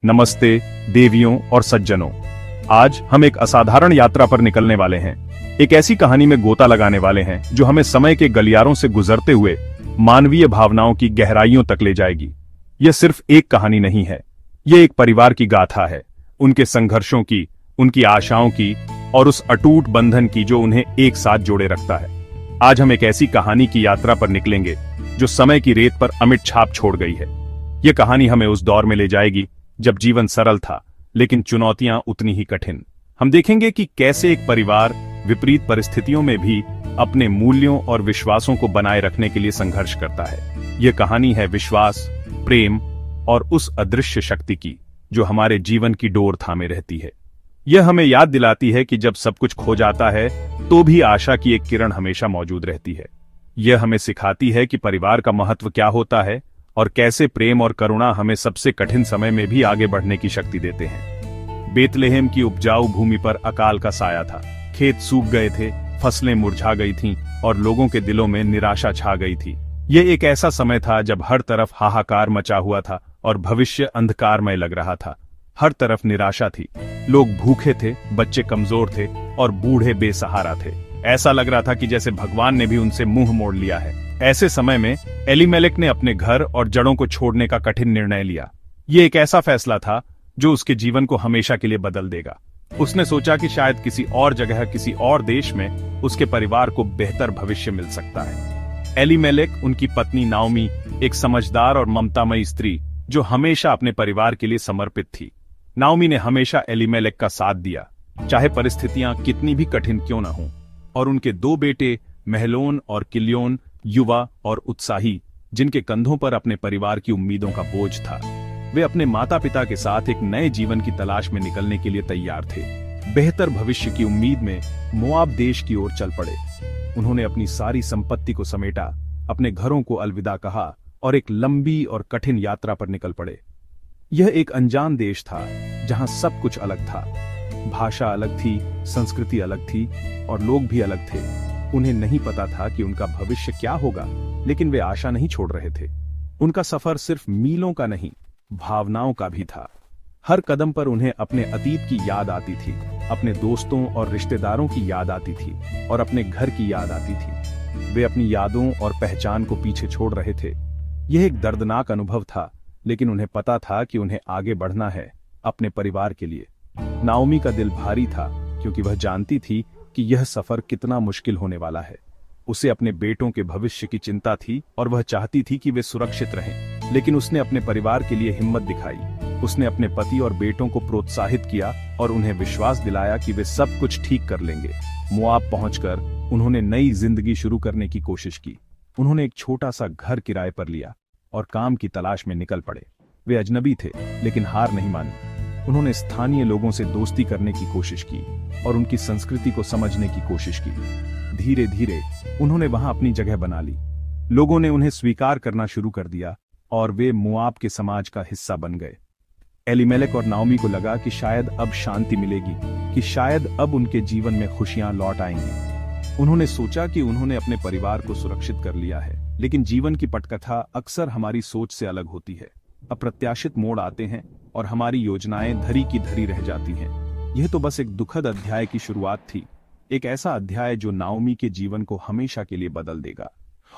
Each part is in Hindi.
नमस्ते देवियों और सज्जनों। आज हम एक असाधारण यात्रा पर निकलने वाले हैं। एक ऐसी कहानी में गोता लगाने वाले हैं जो हमें समय के गलियारों से गुजरते हुए मानवीय भावनाओं की गहराइयों तक ले जाएगी। यह सिर्फ एक कहानी नहीं है, यह एक परिवार की गाथा है, उनके संघर्षों की, उनकी आशाओं की और उस अटूट बंधन की जो उन्हें एक साथ जोड़े रखता है। आज हम एक ऐसी कहानी की यात्रा पर निकलेंगे जो समय की रेत पर अमिट छाप छोड़ गई है। यह कहानी हमें उस दौर में ले जाएगी जब जीवन सरल था, लेकिन चुनौतियां उतनी ही कठिन। हम देखेंगे कि कैसे एक परिवार विपरीत परिस्थितियों में भी अपने मूल्यों और विश्वासों को बनाए रखने के लिए संघर्ष करता है। यह कहानी है विश्वास, प्रेम और उस अदृश्य शक्ति की जो हमारे जीवन की डोर थामे रहती है। यह हमें याद दिलाती है कि जब सब कुछ खो जाता है तो भी आशा की एक किरण हमेशा मौजूद रहती है। यह हमें सिखाती है कि परिवार का महत्व क्या होता है और कैसे प्रेम और करुणा हमें सबसे कठिन समय में भी आगे बढ़ने की शक्ति देते हैं। बेतलेहम की उपजाऊ भूमि पर अकाल का साया था। खेत सूख गए थे, फसलें मुरझा गई थीं और लोगों के दिलों में निराशा छा गई थी। यह एक ऐसा समय था जब हर तरफ हाहाकार मचा हुआ था और भविष्य अंधकारमय लग रहा था। हर तरफ निराशा थी। लोग भूखे थे, बच्चे कमजोर थे और बूढ़े बेसहारा थे। ऐसा लग रहा था कि जैसे भगवान ने भी उनसे मुंह मोड़ लिया है। ऐसे समय में एलीमेलेक ने अपने घर और जड़ों को छोड़ने का कठिन निर्णय लिया। ये एक ऐसा फैसला था जो उसके जीवन को हमेशा के लिए बदल देगा। उसने सोचा कि शायद किसी और जगह, किसी और देश में उसके परिवार को बेहतर भविष्य मिल सकता है। एलीमेलेक, उनकी पत्नी नाओमी, एक समझदार और ममतामयी स्त्री जो हमेशा अपने परिवार के लिए समर्पित थी। नाओमी ने हमेशा एलीमेलेक का साथ दिया, चाहे परिस्थितियां कितनी भी कठिन क्यों न हों। और उनके दो बेटे महलोन और किल्योन, युवा और उत्साही, जिनके कंधों पर अपने परिवार की उम्मीदों का बोझ था, वे अपने माता पिता के साथ एक नए जीवन की तलाश में निकलने के लिए तैयार थे। बेहतर भविष्य की उम्मीद में मोआब देश की ओर चल पड़े। उन्होंने अपनी सारी संपत्ति को समेटा, अपने घरों को अलविदा कहा और एक लंबी और कठिन यात्रा पर निकल पड़े। यह एक अनजान देश था जहां सब कुछ अलग था। भाषा अलग थी, संस्कृति अलग थी और लोग भी अलग थे। उन्हें नहीं पता था कि उनका भविष्य क्या होगा, लेकिन वे आशा नहीं छोड़ रहे थे। उनका सफर सिर्फ मीलों का नहीं, भावनाओं का भी था। हर कदम पर उन्हें अपने अतीत की याद आती थी, अपने दोस्तों और रिश्तेदारों की याद आती थी और अपने घर की याद आती थी। वे अपनी यादों और पहचान को पीछे छोड़ रहे थे। यह एक दर्दनाक अनुभव था, लेकिन उन्हें पता था कि उन्हें आगे बढ़ना है, अपने परिवार के लिए। नाओमी का दिल भारी था क्योंकि वह जानती थी कि यह सफर कितना मुश्किल होने वाला है। उसे अपने बेटों के भविष्य की चिंता थी और वह चाहती थी कि वे सुरक्षित रहें, लेकिन उसने अपने परिवार के लिए हिम्मत दिखाई। उसने अपने पति और बेटों को प्रोत्साहित किया और उन्हें विश्वास दिलाया कि वे सब कुछ ठीक कर लेंगे। मोआब पहुंचकर उन्होंने नई जिंदगी शुरू करने की कोशिश की। उन्होंने एक छोटा सा घर किराए पर लिया और काम की तलाश में निकल पड़े। वे अजनबी थे, लेकिन हार नहीं मानी। उन्होंने स्थानीय लोगों से दोस्ती करने की कोशिश की और उनकी संस्कृति को समझने की कोशिश की। धीरे धीरे उन्होंने वहां अपनी जगह बना ली। लोगों ने उन्हें स्वीकार करना शुरू कर दिया और वे मोआब के समाज का हिस्सा बन गए। एलीमेलेक और नाओमी को लगा कि शायद अब शांति मिलेगी, कि शायद अब उनके जीवन में खुशियां लौट आएंगी। उन्होंने सोचा कि उन्होंने अपने परिवार को सुरक्षित कर लिया है, लेकिन जीवन की पटकथा अक्सर हमारी सोच से अलग होती है। अप्रत्याशित मोड़ आते हैं और हमारी योजनाएं धरी की धरी रह जाती हैं। यह तो बस एक दुखद अध्याय की शुरुआत थी, एक ऐसा अध्याय जो नाओमी के जीवन को हमेशा के लिए बदल देगा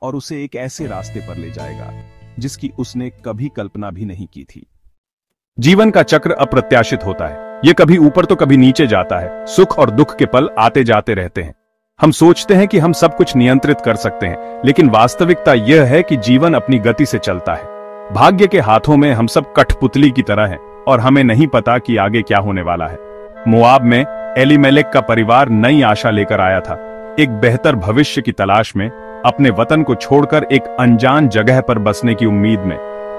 और उसे एक ऐसे रास्ते पर ले जाएगा जिसकी उसने कभी कल्पना भी नहीं की थी। जीवन का चक्र अप्रत्याशित होता है। यह कभी ऊपर तो कभी नीचे जाता है। सुख और दुख के पल आते जाते रहते हैं। हम सोचते हैं कि हम सब कुछ नियंत्रित कर सकते हैं, लेकिन वास्तविकता यह है कि जीवन अपनी गति से चलता है। भाग्य के हाथों में हम सब कठपुतली की तरह हैं और हमें नहीं पता कि आगे क्या होने वाला है। मोआब में एलीमेलेक का परिवार नई आशा लेकर आया था। एक बेहतर भविष्य की तलाश में, अपने वतन को छोड़कर एक अनजान जगह पर बसने की उम्मीद में,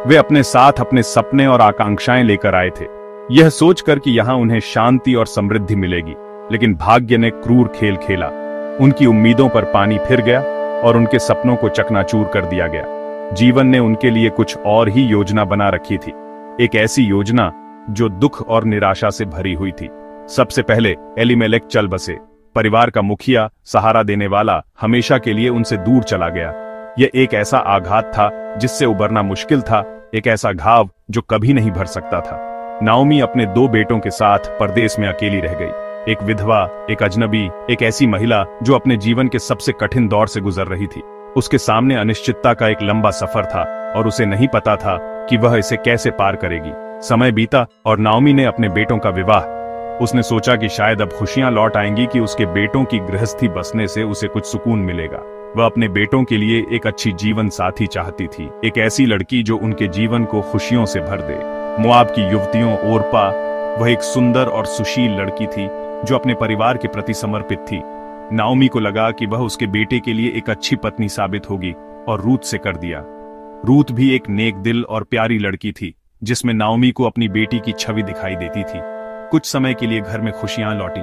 वे अपने साथ अपने सपने और आकांक्षाएं लेकर आए थे, यह सोचकर कि यहां उन्हें शांति और समृद्धि मिलेगी। लेकिन भाग्य ने क्रूर खेल खेला। उनकी उम्मीदों पर पानी फिर गया और उनके सपनों को चकनाचूर कर दिया गया। जीवन ने उनके लिए कुछ और ही योजना बना रखी थी, एक ऐसी योजना जो दुख और निराशा से भरी हुई थी। सबसे पहले एलीमेलेक चल बसे। परिवार का मुखिया, सहारा देने वाला, हमेशा के लिए उनसे दूर चला गया। यह एक ऐसा आघात था जिससे उबरना मुश्किल था, एक ऐसा घाव जो कभी नहीं भर सकता था। नाओमी अपने 2 बेटों के साथ परदेश में अकेली रह गई। एक विधवा, एक अजनबी, एक ऐसी महिला जो अपने जीवन के सबसे कठिन दौर से गुजर रही थी। उसके सामने अनिश्चितता का एक लंबा सफर था और उसे नहीं पता था कि वह इसे कैसे पार करेगी। समय बीता और नाओमी ने अपने बेटों का विवाह। उसने सोचा कि शायद अब खुशियां लौट आएंगी, कि उसके बेटों की गृहस्थी बसने से उसे कुछ सुकून मिलेगा। वह अपने बेटों के लिए एक अच्छी जीवन साथी चाहती थी, एक ऐसी लड़की जो उनके जीवन को खुशियों से भर दे। मोआब की युवतियों ओर्पा, वह एक सुंदर और सुशील लड़की थी जो अपने परिवार के प्रति समर्पित थी। नाओमी को लगा कि वह उसके बेटे के लिए एक अच्छी पत्नी साबित होगी और रूत से कर दिया। रूत भी एक नेक दिल और प्यारी लड़की थी जिसमें नाओमी को अपनी बेटी की छवि दिखाई देती थी। कुछ समय के लिए घर में खुशियां लौटी।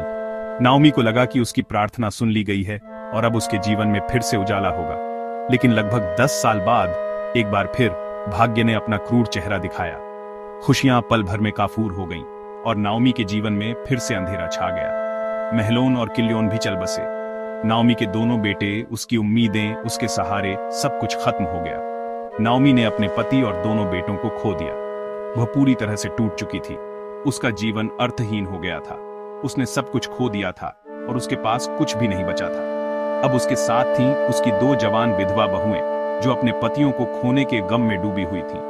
नाओमी को लगा कि उसकी प्रार्थना सुन ली गई है और अब उसके जीवन में फिर से उजाला होगा। लेकिन लगभग 10 साल बाद एक बार फिर भाग्य ने अपना क्रूर चेहरा दिखाया। खुशियां पल भर में काफूर हो गईं और नाओमी के जीवन में फिर से अंधेरा छा गया। महलोन और किल्योन भी चल बसे। नाओमी के दोनों बेटे, उसकी उम्मीदें, उसके सहारे, सब कुछ खत्म हो गया। नाओमी ने अपने पति और दोनों बेटों को खो दिया। वह पूरी तरह से टूट चुकी थी। उसका जीवन अर्थहीन हो गया था। उसने सब कुछ खो दिया था और उसके पास कुछ भी नहीं बचा था। अब उसके साथ थीं उसकी 2 जवान विधवा बहुएं जो अपने पतियों को खोने के गम में डूबी हुई थीं।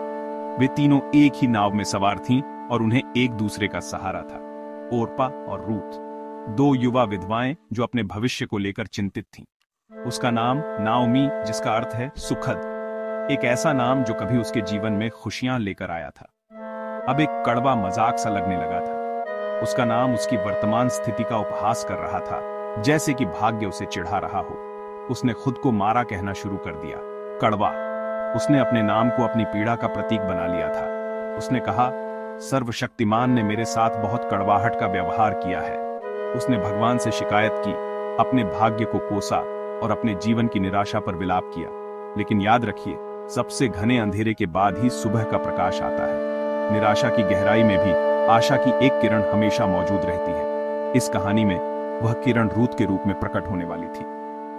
वे तीनों एक ही नाव में सवार थीं और उन्हें एक दूसरे का सहारा था। ओर्पा और रूत, 2 युवा विधवाएं जो अपने भविष्य को लेकर चिंतित थीं। उसका नाम नाओमी, जिसका अर्थ है सुखद, एक ऐसा नाम जो कभी उसके जीवन में खुशियां लेकर आया था, अब एक कड़वा मजाक सा लगने लगा था। उसका नाम उसकी वर्तमान स्थिति का उपहास कर रहा था, जैसे कि भाग्य उसे चिढ़ा रहा हो। उसने खुद को मारा कहना शुरू कर दिया। कड़वा। उसने अपने नाम को अपनी पीड़ा का प्रतीक बना लिया था। उसने कहा, सर्वशक्तिमान ने मेरे साथ बहुत कड़वाहट का व्यवहार किया है। उसने भगवान से शिकायत की, अपने भाग्य को कोसा और अपने जीवन की निराशा पर विलाप किया। लेकिन याद रखिए, सबसे घने अंधेरे के बाद ही सुबह का प्रकाश आता है। निराशा की गहराई में भी आशा की एक किरण हमेशा मौजूद रहती है। इस कहानी में वह किरण रूत के रूप में प्रकट होने वाली थी।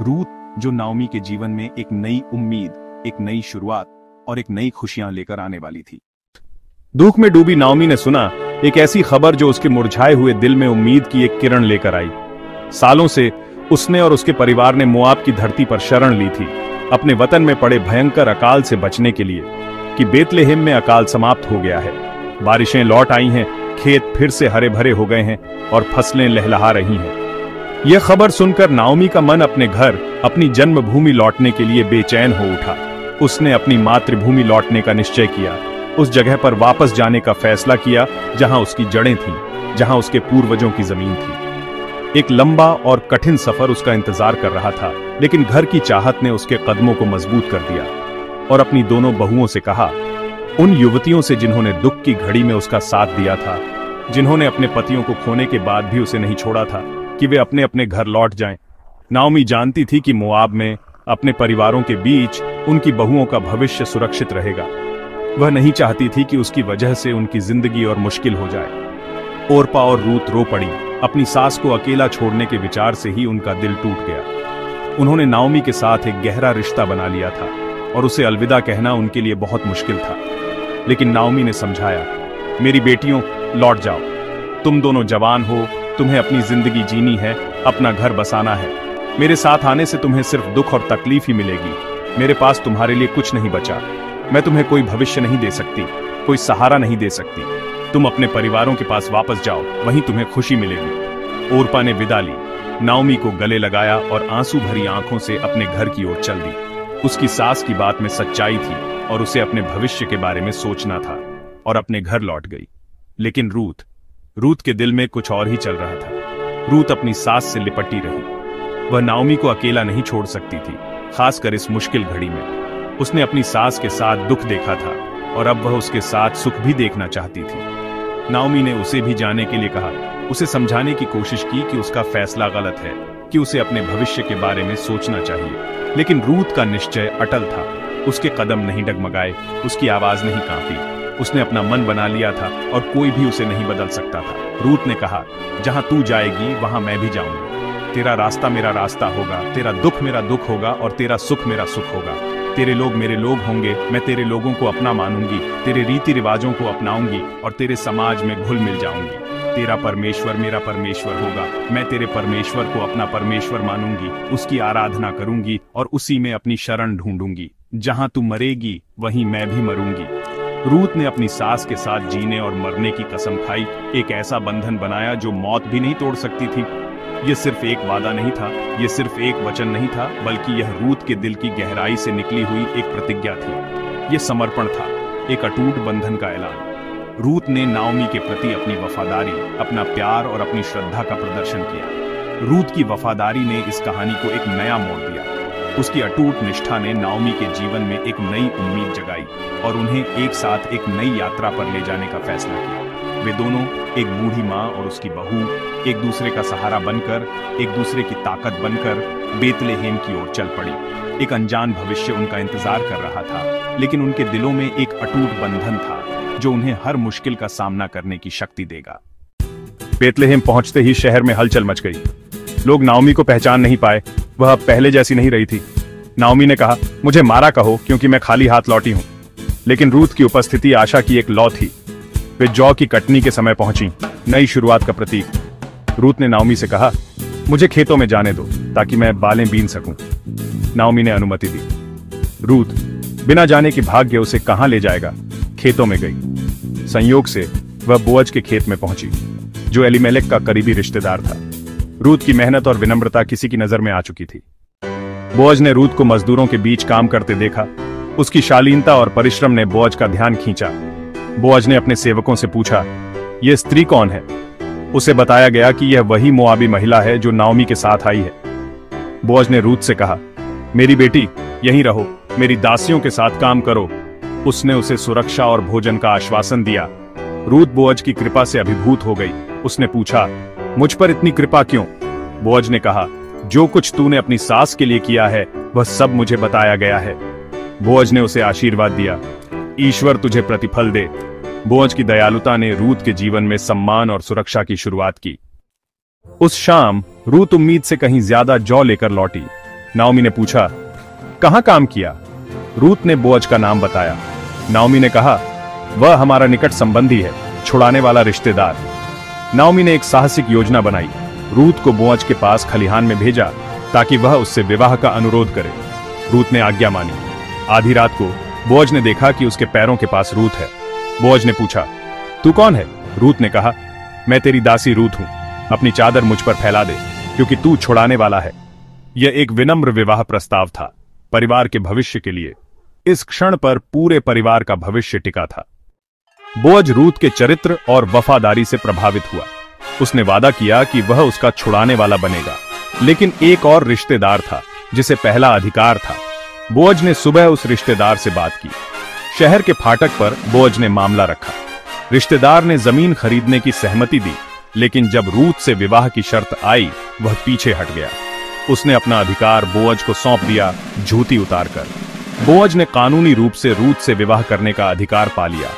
रूत जो नाओमी के जीवन में एक नई उम्मीद, एक नई शुरुआत और एक नई खुशियां लेकर आने वाली थी। दुख में डूबी नाओमी ने सुना एक ऐसी खबर जो उसके मुरझाए हुए दिल में उम्मीद की एक किरण लेकर आई। सालों से उसने और उसके परिवार ने मोआब की धरती पर शरण ली थी, अपने वतन में पड़े भयंकर अकाल से बचने के लिए, कि बेतलेहम में अकाल समाप्त हो गया है। बारिशें लौट आई हैं, खेत फिर से हरे भरे हो गए हैं और फसलें लहलहा रही हैं। यह खबर सुनकर नाओमी का मन अपने घर, अपनी जन्मभूमि लौटने के लिए बेचैन हो उठा। उसने अपनी मातृभूमि लौटने का निश्चय किया, उस जगह पर वापस जाने का फैसला किया जहां उसकी जड़ें थीं, जहां उसके पूर्वजों की जमीन थी। एक लंबा और कठिन सफर उसका इंतजार कर रहा था, लेकिन घर की चाहत ने उसके कदमों को मजबूत कर दिया और अपनी दोनों बहुओं से कहा, उन युवतियों से जिन्होंने दुख की घड़ी में उसका साथ दिया था, जिन्होंने अपने पतियों को खोने के बाद भी उसे नहीं छोड़ा था, कि वे अपने अपने घर लौट जाएं। नाओमी जानती थी कि मोआब में अपने परिवारों के बीच उनकी बहुओं का भविष्य सुरक्षित रहेगा। वह नहीं चाहती थी कि उसकी वजह से उनकी जिंदगी और मुश्किल हो जाए। ओर्पा और रूत रो पड़ी। अपनी सास को अकेला छोड़ने के विचार से ही उनका दिल टूट गया। उन्होंने नाओमी के साथ एक गहरा रिश्ता बना लिया था और उसे अलविदा कहना उनके लिए बहुत मुश्किल था। लेकिन नाओमी ने समझाया, मेरी बेटियों, लौट जाओ। तुम दोनों जवान हो, तुम्हें अपनी जिंदगी जीनी है, अपना घर बसाना है। मेरे साथ आने से तुम्हें सिर्फ दुख और तकलीफ ही मिलेगी। मेरे पास तुम्हारे लिए कुछ नहीं बचा। मैं तुम्हें कोई भविष्य नहीं दे सकती, कोई सहारा नहीं दे सकती। तुम अपने परिवारों के पास वापस जाओ, वहीं तुम्हें खुशी मिलेगी। ओर्पा ने विदा ली, नाओमी को गले लगाया और आंसू भरी आंखों से अपने घर की ओर चल दी। उसकी सास की बात में सच्चाई थी और उसे अपने भविष्य के बारे में सोचना था, और अपने घर लौट गई। लेकिन रूत के दिल में कुछ और ही चल रहा था। रूत अपनी सास से लिपटी रही। वह नाओमी को अकेला नहीं छोड़ सकती थी, खासकर इस मुश्किल घड़ी में। उसने अपनी सास के साथ दुख देखा था और अब वह उसके साथ सुख भी देखना चाहती थी। नाओमी ने उसे भी जाने के लिए कहा, उसे समझाने की कोशिश की कि उसका फैसला गलत है, कि उसे अपने भविष्य के बारे में सोचना चाहिए। लेकिन रूत का निश्चय अटल था। उसके कदम नहीं डगमगाए, उसकी आवाज नहीं कांपी। उसने अपना मन बना लिया था और कोई भी उसे नहीं बदल सकता था। रूत ने कहा, जहां तू जाएगी वहां मैं भी जाऊंगी। तेरा रास्ता मेरा रास्ता होगा, तेरा दुख मेरा दुख होगा और तेरा सुख मेरा सुख होगा। तेरे लोग मेरे लोग होंगे, मैं तेरे लोगों को अपना मानूंगी, तेरे रीति रिवाजों को अपनाऊंगी और तेरे समाज में घुल मिल जाऊंगी। तेरा परमेश्वर मेरा परमेश्वर होगा, मैं तेरे परमेश्वर को अपना परमेश्वर मानूंगी, उसकी आराधना करूंगी और उसी में अपनी शरण ढूंढूंगी। जहां तू मरेगी वहीं मैं भी मरूंगी। रूत ने अपनी सास के साथ जीने और मरने की कसम खाई, एक ऐसा बंधन बनाया जो मौत भी नहीं तोड़ सकती थी। यह सिर्फ एक वादा नहीं था, यह सिर्फ एक वचन नहीं था, बल्कि यह रूत के दिल की गहराई से निकली हुई एक प्रतिज्ञा थी। यह समर्पण था, एक अटूट बंधन का ऐलान। रूत ने नाओमी के प्रति अपनी वफादारी, अपना प्यार और अपनी श्रद्धा का प्रदर्शन किया। रूत की वफादारी ने इस कहानी को एक नया मोड़ दिया। उसकी अटूट निष्ठा ने नाओमी के जीवन में एक नई उम्मीद जगाई और उन्हें एक साथ एक नई यात्रा पर ले जाने का फैसला किया। वे दोनों, एक बूढ़ी माँ और उसकी बहू, एक दूसरे का सहारा बनकर, एक दूसरे की ताकत बनकर बेतलेहेम की ओर चल पड़ी। एक अनजान भविष्य उनका इंतजार कर रहा था, लेकिन उनके दिलों में एक अटूट बंधन था जो उन्हें हर मुश्किल का सामना करने की शक्ति देगा। बेतलेहेम पहुंचते ही शहर में हलचल मच गई। लोग नाओमी को पहचान नहीं पाए, वह अब पहले जैसी नहीं रही थी। नाओमी ने कहा, मुझे मारा कहो क्योंकि मैं खाली हाथ लौटी हूं। लेकिन रूत की उपस्थिति आशा की एक लौ थी। वे जौ की कटनी के समय पहुंची, नई शुरुआत का प्रतीक। रूत ने नाओमी से कहा, मुझे खेतों में जाने दो ताकि मैं बालें बीन सकूं। नाओमी ने अनुमति दी। रूत बिना जाने कि भाग्य उसे कहां ले जाएगा, खेतों में गई। संयोग से वह बोअज के खेत में पहुंची, जो एलीमेलेक का करीबी रिश्तेदार था। रूत की मेहनत और विनम्रता किसी की नजर में आ चुकी थी। बोअज ने रूत को मजदूरों के बीच काम करते देखा। उसकी शालीनता और परिश्रम ने बोअज का ध्यान खींचा। बोअज ने अपने सेवकों से पूछा, यह स्त्री कौन है? उसे बताया गया कि यह वही मोआबी महिला है जो नाओमी के साथ आई है। बोअज ने रूत से कहा, मेरी बेटी, यहीं रहो, मेरी दासियों के साथ काम करो। उसने उसे सुरक्षा और भोजन का आश्वासन दिया। रूत बोअज की कृपा से अभिभूत हो गई। उसने पूछा, मुझ पर इतनी कृपा क्यों? बोअज ने कहा, जो कुछ तूने अपनी सास के लिए किया है वह सब मुझे बताया गया है। बोअज ने उसे आशीर्वाद दिया, ईश्वर तुझे प्रतिफल दे। बोअज की दयालुता ने रूत के जीवन में सम्मान और सुरक्षा की शुरुआत की। उस शाम रूत उम्मीद से कहीं ज्यादा जौ लेकर लौटी। नाओमी ने पूछा, कहां काम किया? रूत ने बोअज का नाम बताया। नाओमी ने कहा, वह हमारा निकट संबंधी है, छुड़ाने वाला रिश्तेदार। नाओमी ने एक साहसिक योजना बनाई। रूत को बोअज के पास खलिहान में भेजा ताकि वह उससे विवाह का अनुरोध करे। रूत ने आज्ञा मानी। आधी रात को बोअज ने देखा कि उसके पैरों के पास रूत है। बोअज ने पूछा, तू कौन है? रूत ने कहा, मैं तेरी दासी रूत हूं, अपनी चादर मुझ पर फैला दे क्योंकि तू छुड़ाने वाला है। यह एक विनम्र विवाह प्रस्ताव था, परिवार के भविष्य के लिए। इस क्षण पर पूरे परिवार का भविष्य टिका था। बोअज रूत के चरित्र और वफादारी से प्रभावित हुआ। उसने वादा किया कि वह उसका छुड़ाने वाला बनेगा। लेकिन एक और रिश्तेदार था जिसे पहला अधिकार था। बोअज ने सुबह उस रिश्तेदार से बात की। शहर के फाटक पर बोअज ने मामला रखा। रिश्तेदार ने जमीन खरीदने की सहमति दी, लेकिन जब रूत से विवाह की शर्त आई वह पीछे हट गया। उसने अपना अधिकार बोअज को सौंप दिया, झूठी उतारकर। बोअज ने कानूनी रूप से रूत से विवाह करने का अधिकार पा लिया।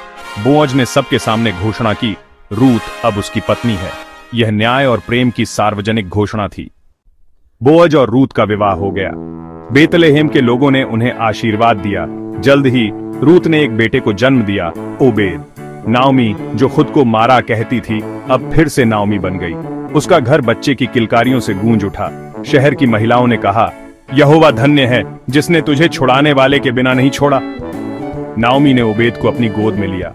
बोअज ने सबके सामने घोषणा की, रूत अब उसकी पत्नी है। यह न्याय और प्रेम की सार्वजनिक घोषणा थी। बोअज और रूत का विवाह हो गया। बेतलेहेम के लोगों ने उन्हें आशीर्वाद दिया। जल्द ही रूत ने एक बेटे को जन्म दिया, ओबेद। नाओमी, जो खुद को मारा कहती थी, अब फिर से नाओमी बन गई। उसका घर बच्चे की किलकारियों से गूंज उठा। शहर की महिलाओं ने कहा, यहोवा धन्य है जिसने तुझे छुड़ाने वाले के बिना नहीं छोड़ा। नाओमी ने ओबेद को अपनी गोद में लिया।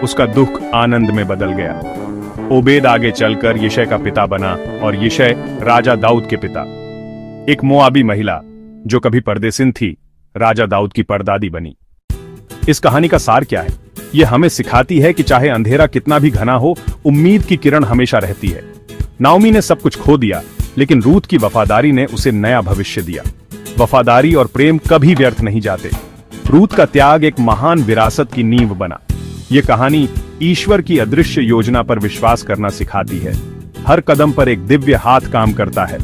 उसका दुख आनंद में बदल गया। ओबेद आगे चलकर यिशै का पिता बना और यिशै राजा दाऊद के पिता। एक मोआबी महिला जो कभी परदेसिन थी, राजा दाऊद की परदादी बनी। इस कहानी का सार क्या है? यह हमें सिखाती है कि चाहे अंधेरा कितना भी घना हो, उम्मीद की किरण हमेशा रहती है। नाओमी ने सब कुछ खो दिया, लेकिन रूत की वफादारी ने उसे नया भविष्य दिया। वफादारी और प्रेम कभी व्यर्थ नहीं जाते। रूत का त्याग एक महान विरासत की नींव बना। यह कहानी ईश्वर की अदृश्य योजना पर विश्वास करना सिखाती है। हर कदम पर एक दिव्य हाथ काम करता है।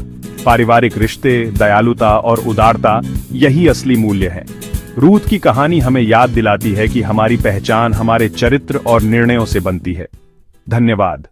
पारिवारिक रिश्ते, दयालुता और उदारता, यही असली मूल्य है। रूत की कहानी हमें याद दिलाती है कि हमारी पहचान हमारे चरित्र और निर्णयों से बनती है। धन्यवाद।